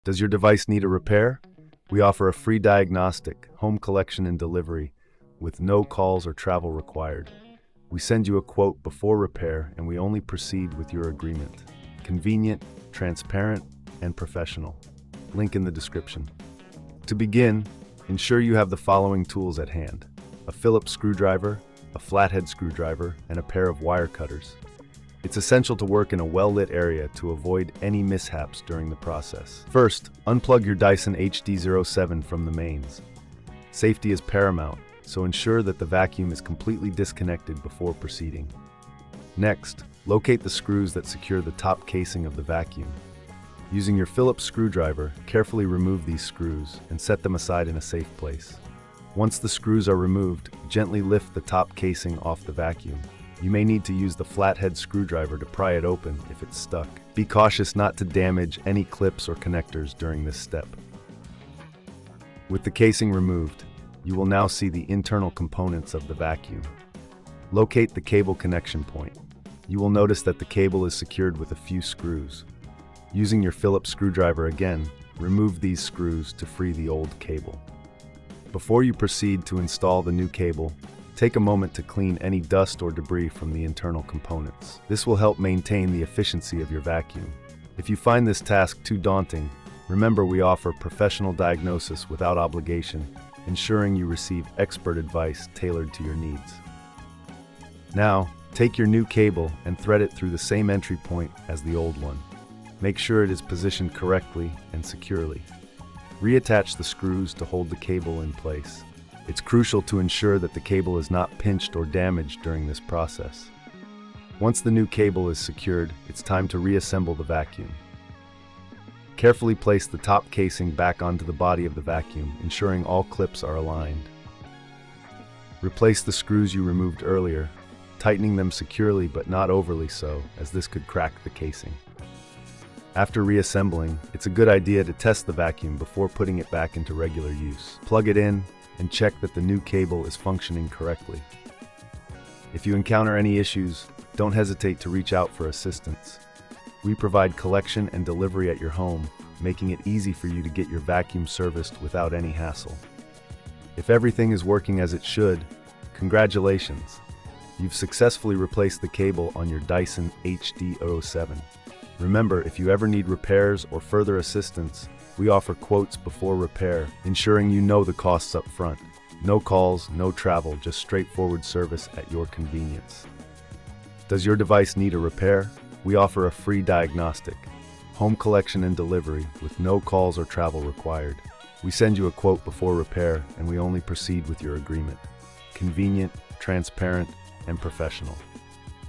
Does your device need a repair? We offer a free diagnostic, home collection and delivery, with no calls or travel required. We send you a quote before repair, and we only proceed with your agreement. Convenient, transparent, and professional. Link in the description. To begin, ensure you have the following tools at hand: a Phillips screwdriver, a flathead screwdriver, and a pair of wire cutters. It's essential to work in a well-lit area to avoid any mishaps during the process. First, unplug your Dyson HD07 from the mains. Safety is paramount, so ensure that the vacuum is completely disconnected before proceeding. Next, locate the screws that secure the top casing of the vacuum. Using your Phillips screwdriver, carefully remove these screws and set them aside in a safe place. Once the screws are removed, gently lift the top casing off the vacuum. You may need to use the flathead screwdriver to pry it open if it's stuck. Be cautious not to damage any clips or connectors during this step. With the casing removed, you will now see the internal components of the vacuum. Locate the cable connection point. You will notice that the cable is secured with a few screws. Using your Phillips screwdriver again, remove these screws to free the old cable. Before you proceed to install the new cable, take a moment to clean any dust or debris from the internal components. This will help maintain the efficiency of your vacuum. If you find this task too daunting, remember we offer professional diagnosis without obligation, ensuring you receive expert advice tailored to your needs. Now, take your new cable and thread it through the same entry point as the old one. Make sure it is positioned correctly and securely. Reattach the screws to hold the cable in place. It's crucial to ensure that the cable is not pinched or damaged during this process. Once the new cable is secured, it's time to reassemble the vacuum. Carefully place the top casing back onto the body of the vacuum, ensuring all clips are aligned. Replace the screws you removed earlier, tightening them securely but not overly so, as this could crack the casing. After reassembling, it's a good idea to test the vacuum before putting it back into regular use. Plug it in and check that the new cable is functioning correctly. If you encounter any issues, don't hesitate to reach out for assistance. We provide collection and delivery at your home, making it easy for you to get your vacuum serviced without any hassle. If everything is working as it should, congratulations! You've successfully replaced the cable on your Dyson HD07. Remember, if you ever need repairs or further assistance, we offer quotes before repair, ensuring you know the costs up front. No calls, no travel, just straightforward service at your convenience. Does your device need a repair? We offer a free diagnostic, home collection and delivery with no calls or travel required. We send you a quote before repair, and we only proceed with your agreement. Convenient, transparent, and professional.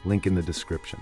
Link in the description.